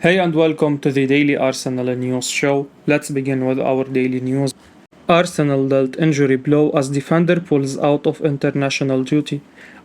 Hey and welcome to the Daily Arsenal News Show. Let's begin with our daily news. Arsenal dealt injury blow as defender pulls out of international duty.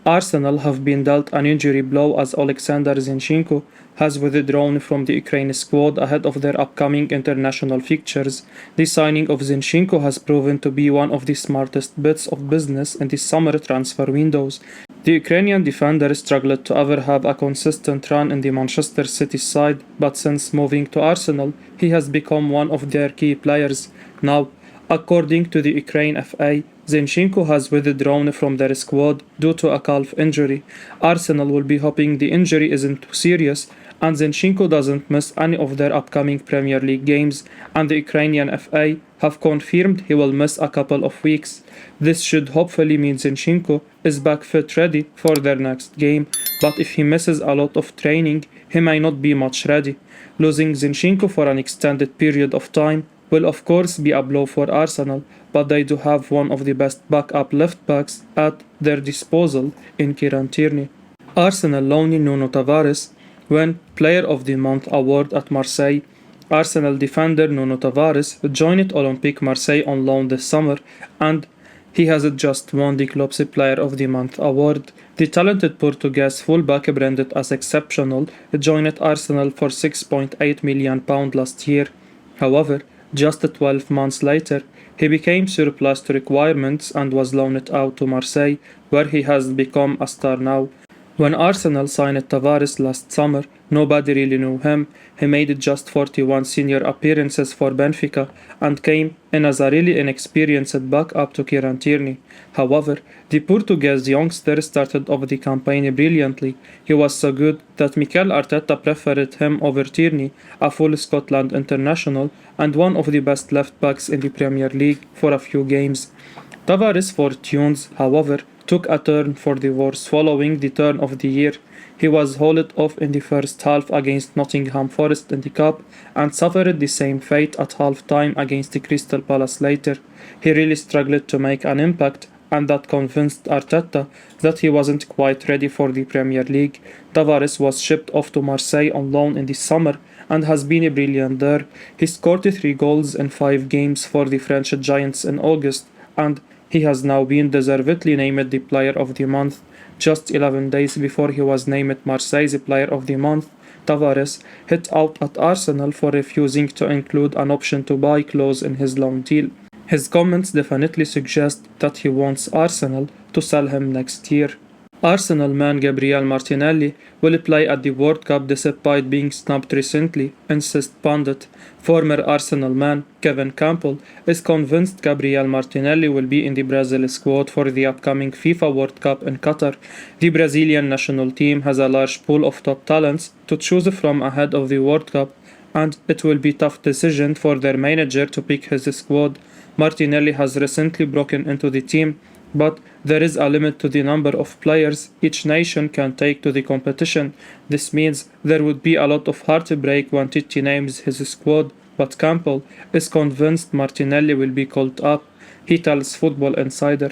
Arsenal have been dealt an injury blow as Alexandre Zinchenko has withdrawn from the Ukraine squad ahead of their upcoming international fixtures. The signing of Zinchenko has proven to be one of the smartest bits of business in the summer transfer windows. The Ukrainian defender struggled to ever have a consistent run in the Manchester City side, but since moving to Arsenal, he has become one of their key players. Now, according to the Ukraine FA, Zinchenko has withdrawn from their squad due to a calf injury. Arsenal will be hoping the injury isn't too serious and Zinchenko doesn't miss any of their upcoming Premier League games, and the Ukrainian FA have confirmed he will miss a couple of weeks. This should hopefully mean Zinchenko is back fit ready for their next game, but if he misses a lot of training, he may not be much ready. Losing Zinchenko for an extended period of time will of course be a blow for Arsenal, but they do have one of the best backup left backs at their disposal in Kieran Tierney. Arsenal loanee Nuno Tavares won Player of the Month award at Marseille. Arsenal defender Nuno Tavares joined Olympique Marseille on loan this summer, and he has just won the club's Player of the Month award. The talented Portuguese fullback, branded as exceptional, joined Arsenal for £6.8 million last year. However, just 12 months later, he became surplus to requirements and was loaned out to Marseille, where he has become a star now. When Arsenal signed Tavares last summer, nobody really knew him. He made just 41 senior appearances for Benfica and came in as a really inexperienced backup to Kieran Tierney. However, the Portuguese youngster started off the campaign brilliantly. He was so good that Mikel Arteta preferred him over Tierney, a full Scotland international and one of the best left backs in the Premier League, for a few games. Tavares' fortunes, however, took a turn for the worse following the turn of the year. He was hauled off in the first half against Nottingham Forest in the Cup and suffered the same fate at half-time against Crystal Palace later. He really struggled to make an impact, and that convinced Arteta that he wasn't quite ready for the Premier League. Tavares was shipped off to Marseille on loan in the summer and has been brilliant there. He scored 3 goals in 5 games for the French Giants in August, and he has now been deservedly named the Player of the Month. Just 11 days before he was named Marseille's Player of the Month, Tavares hit out at Arsenal for refusing to include an option to buy clause in his loan deal. His comments definitely suggest that he wants Arsenal to sell him next year. Arsenal man Gabriel Martinelli will play at the World Cup despite being snubbed recently, insists pundit. Former Arsenal man Kevin Campbell is convinced Gabriel Martinelli will be in the Brazil squad for the upcoming FIFA World Cup in Qatar. The Brazilian national team has a large pool of top talents to choose from ahead of the World Cup, and it will be a tough decision for their manager to pick his squad. Martinelli has recently broken into the team, but there is a limit to the number of players each nation can take to the competition. This means there would be a lot of heartbreak when Tite names his squad, but Campbell is convinced Martinelli will be called up. He tells Football Insider,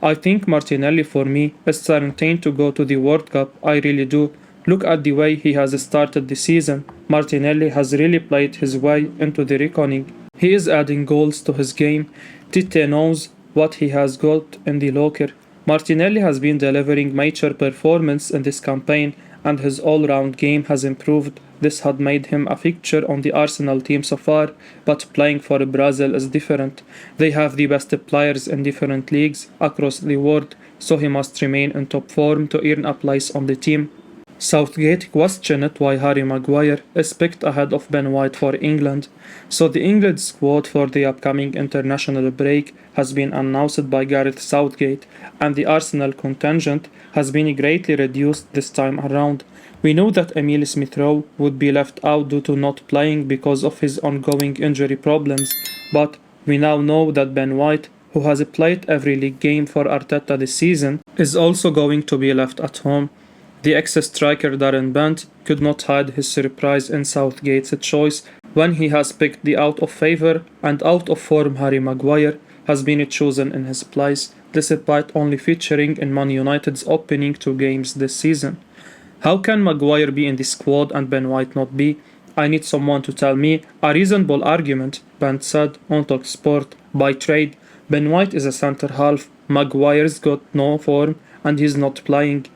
"I think Martinelli for me is certain to go to the World Cup, I really do. Look at the way he has started the season. Martinelli has really played his way into the reckoning. He is adding goals to his game. Tite knows what he has got in the locker. Martinelli has been delivering major performance in this campaign and his all-round game has improved. This had made him a fixture on the Arsenal team so far, but playing for Brazil is different. They have the best players in different leagues across the world, so he must remain in top form to earn a place on the team." Southgate questioned why Harry Maguire is picked ahead of Ben White for England. So the England squad for the upcoming international break has been announced by Gareth Southgate, and the Arsenal contingent has been greatly reduced this time around. We knew that Emile Smith-Rowe would be left out due to not playing because of his ongoing injury problems, but we now know that Ben White, who has played every league game for Arteta this season, is also going to be left at home. The ex-striker Darren Bent could not hide his surprise in Southgate's choice when he has picked the out-of-favour and out-of-form Harry Maguire has been chosen in his place, despite only featuring in Man United's opening 2 games this season. How can Maguire be in the squad and Ben White not be? I need someone to tell me a reasonable argument, Ben said on Talksport. By trade, Ben White is a centre half, Maguire's got no form and he's not playing.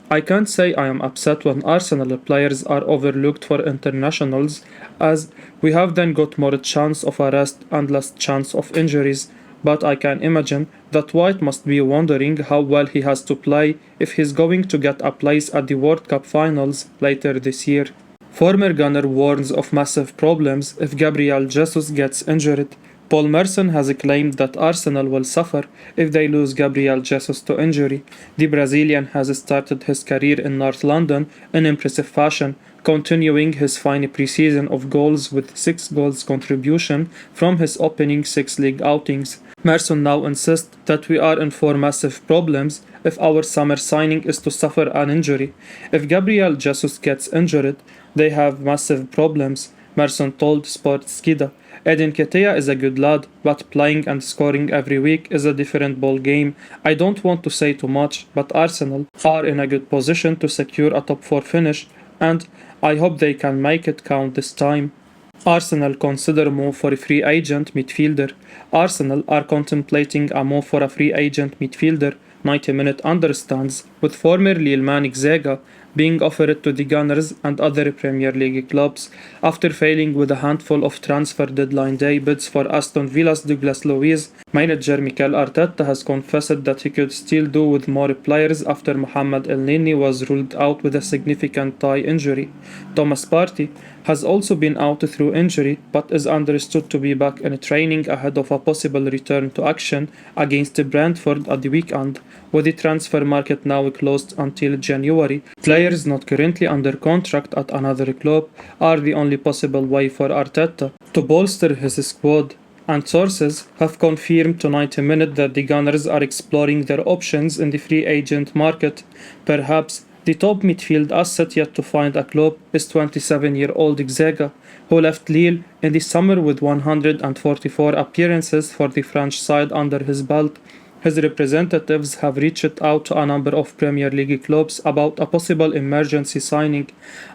I can't say I am upset when Arsenal players are overlooked for internationals, as we have then got more chance of a rest and less chance of injuries, but I can imagine that White must be wondering how well he has to play if he's going to get a place at the World Cup finals later this year. Former Gunner warns of massive problems if Gabriel Jesus gets injured. Paul Merson has claimed that Arsenal will suffer if they lose Gabriel Jesus to injury. The Brazilian has started his career in North London in impressive fashion, continuing his fine pre-season of goals with 6 goals contribution from his opening 6 league outings. Merson now insists that we are in for massive problems if our summer signing is to suffer an injury. If Gabriel Jesus gets injured, they have massive problems, Merson told Sportskida. Edin Ketia is a good lad, but playing and scoring every week is a different ball game. I don't want to say too much, but Arsenal are in a good position to secure a top 4 finish, and I hope they can make it count this time. Arsenal consider move for a free agent midfielder. Arsenal are contemplating a move for a free agent midfielder, 90-minute understands, with former Lille man Xega being offered to the Gunners and other Premier League clubs after failing with a handful of transfer deadline day bids for Aston Villa's Douglas Luiz. Manager Mikel Arteta has confessed that he could still do with more players after Mohamed El-Neni was ruled out with a significant thigh injury. Thomas Partey has also been out through injury but is understood to be back in training ahead of a possible return to action against Brentford at the weekend. With the transfer market now closed until January, players not currently under contract at another club are the only possible way for Arteta to bolster his squad, and sources have confirmed to 90 Minutes that the Gunners are exploring their options in the free agent market. Perhaps the top midfield asset yet to find a club is 27-year-old Xega, who left Lille in the summer with 144 appearances for the French side under his belt. His representatives have reached out to a number of Premier League clubs about a possible emergency signing.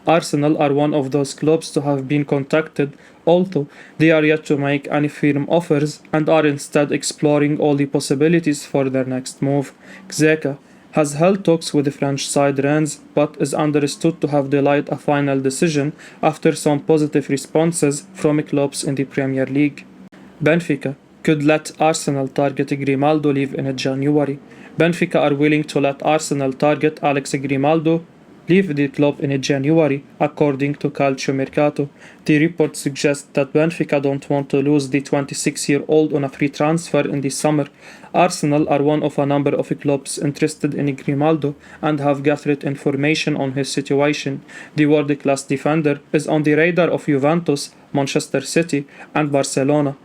Arsenal are one of those clubs to have been contacted, although they are yet to make any firm offers and are instead exploring all the possibilities for their next move. Xhaka has held talks with the French side Rennes, but is understood to have delayed a final decision after some positive responses from clubs in the Premier League. Benfica could let Arsenal target Grimaldo leave in January. Benfica are willing to let Arsenal target Alex Grimaldo leave the club in January, according to Calcio Mercato. The report suggests that Benfica don't want to lose the 26-year-old on a free transfer in the summer. Arsenal are one of a number of clubs interested in Grimaldo and have gathered information on his situation. The world-class defender is on the radar of Juventus, Manchester City, and Barcelona.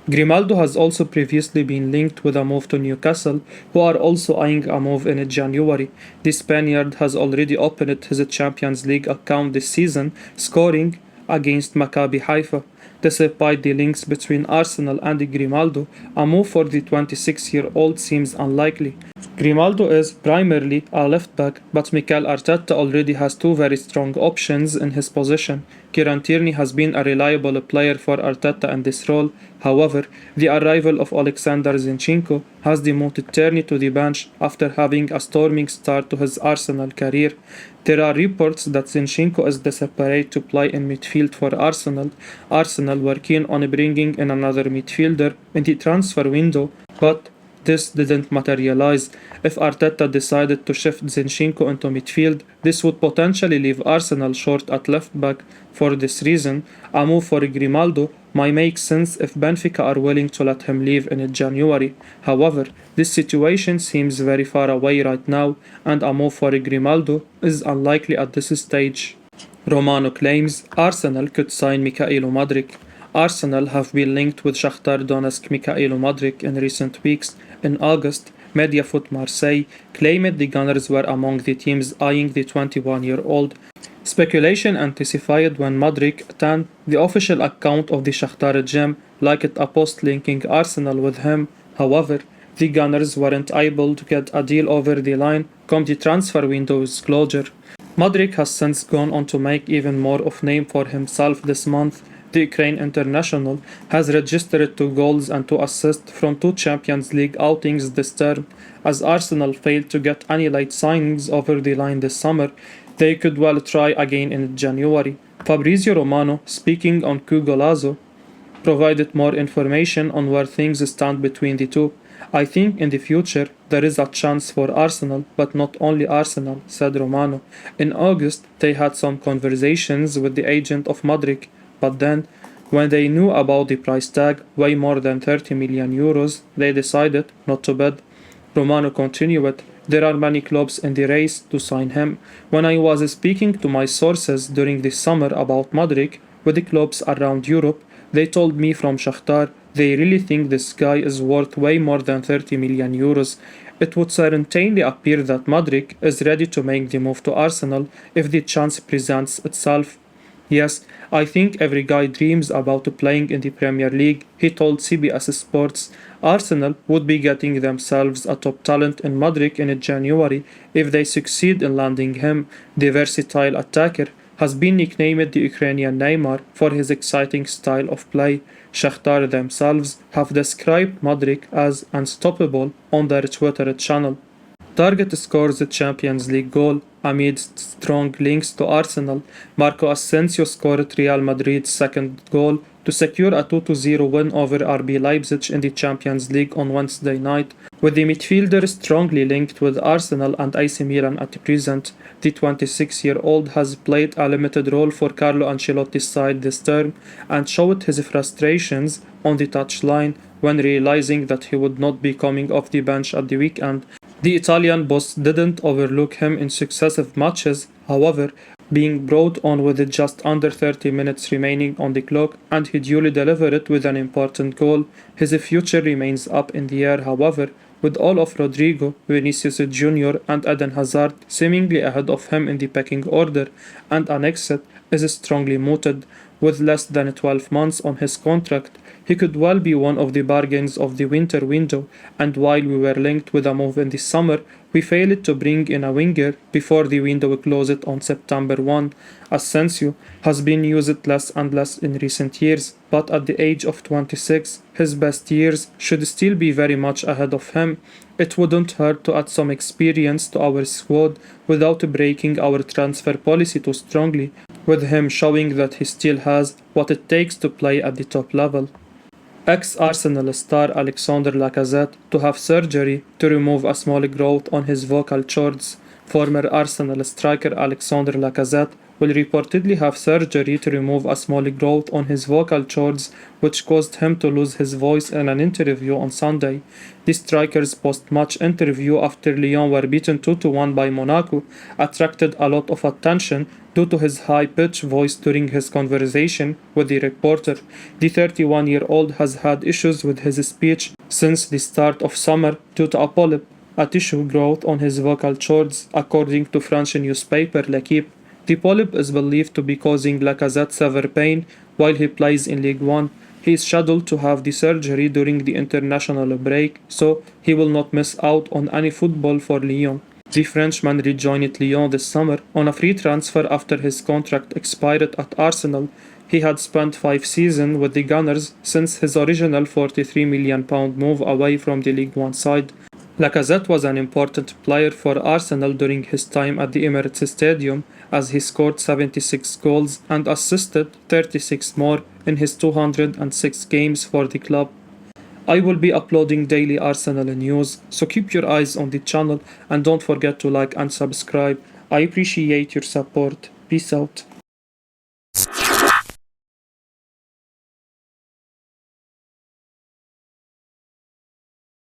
Grimaldo has also previously been linked with a move to Newcastle, who are also eyeing a move in January. The Spaniard has already opened his Champions League account this season, scoring against Maccabi Haifa. Despite the links between Arsenal and Grimaldo, a move for the 26-year-old seems unlikely. Grimaldo is primarily a left-back, but Mikel Arteta already has 2 very strong options in his position. Kieran Tierney has been a reliable player for Arteta in this role. However, the arrival of Alexander Zinchenko has demoted Tierney to the bench after having a storming start to his Arsenal career. There are reports that Zinchenko is desperate to play in midfield for Arsenal. Arsenal were keen on bringing in another midfielder in the transfer window, but this didn't materialize. If Arteta decided to shift Zinchenko into midfield, this would potentially leave Arsenal short at left back. For this reason, a move for Grimaldo might make sense if Benfica are willing to let him leave in January. However, this situation seems very far away right now, and a move for Grimaldo is unlikely at this stage. Romano claims Arsenal could sign Mykhaylo Mudryk. Arsenal have been linked with Shakhtar Donetsk Mykhaylo Mudryk in recent weeks. In August, Mediafoot Marseille claimed the Gunners were among the teams eyeing the 21-year-old. Speculation intensified when Modric, the official account of the Shakhtar gym, liked a post linking Arsenal with him. However, the Gunners weren't able to get a deal over the line come the transfer window's closure. Modric has since gone on to make even more of name for himself this month. The Ukraine international has registered 2 goals and 2 assists from 2 Champions League outings this term. As Arsenal failed to get any late signings over the line this summer, they could well try again in January. Fabrizio Romano, speaking on Cugolazo, provided more information on where things stand between the two. I think in the future there is a chance for Arsenal, but not only Arsenal, said Romano. In August, they had some conversations with the agent of Modric, but then, when they knew about the price tag, way more than 30 million euros, they decided not to bid. Romano continued, there are many clubs in the race to sign him. When I was speaking to my sources during the summer about Modric with the clubs around Europe, they told me from Shakhtar they really think this guy is worth way more than 30 million euros. It would certainly appear that Modric is ready to make the move to Arsenal if the chance presents itself. Yes, I think every guy dreams about playing in the Premier League, he told CBS Sports. Arsenal would be getting themselves a top talent in Modric in January if they succeed in landing him. The versatile attacker has been nicknamed the Ukrainian Neymar for his exciting style of play. Shakhtar themselves have described Modric as unstoppable on their Twitter channel. Target scores the Champions League goal amidst strong links to Arsenal. Marco Asensio scored Real Madrid's second goal to secure a 2-0 win over RB Leipzig in the Champions League on Wednesday night. With the midfielder strongly linked with Arsenal and AC Milan at present, the 26-year-old has played a limited role for Carlo Ancelotti's side this term and showed his frustrations on the touchline when realizing that he would not be coming off the bench at the weekend. The Italian boss didn't overlook him in successive matches, however, being brought on with just under 30 minutes remaining on the clock, and he duly delivered with an important goal. His future remains up in the air, however, with all of Rodrigo, Vinicius Jr. and Eden Hazard seemingly ahead of him in the pecking order, and an exit is strongly mooted. With less than 12 months on his contract, he could well be one of the bargains of the winter window, and while we were linked with a move in the summer, we failed to bring in a winger before the window closed on September 1. Asensio has been used less and less in recent years, but at the age of 26, his best years should still be very much ahead of him. It wouldn't hurt to add some experience to our squad without breaking our transfer policy too strongly, with him showing that he still has what it takes to play at the top level. Ex-Arsenal star Alexandre Lacazette to have surgery to remove a small growth on his vocal cords. Former Arsenal striker Alexandre Lacazette will reportedly have surgery to remove a small growth on his vocal cords, which caused him to lose his voice in an interview on Sunday. The striker's post-match interview after Lyon were beaten 2-1 by Monaco attracted a lot of attention due to his high-pitched voice during his conversation with the reporter. The 31-year-old has had issues with his speech since the start of summer due to a polyp, a tissue growth on his vocal cords, according to French newspaper L'Equipe. The polyp is believed to be causing Lacazette severe pain while he plays in Ligue 1. He is scheduled to have the surgery during the international break, so he will not miss out on any football for Lyon. The Frenchman rejoined Lyon this summer on a free transfer after his contract expired at Arsenal. He had spent 5 seasons with the Gunners since his original £43 million move away from the Ligue 1 side. Lacazette was an important player for Arsenal during his time at the Emirates Stadium, as he scored 76 goals and assisted 36 more in his 206 games for the club. I will be uploading daily Arsenal news, so keep your eyes on the channel and don't forget to like and subscribe. I appreciate your support. Peace out.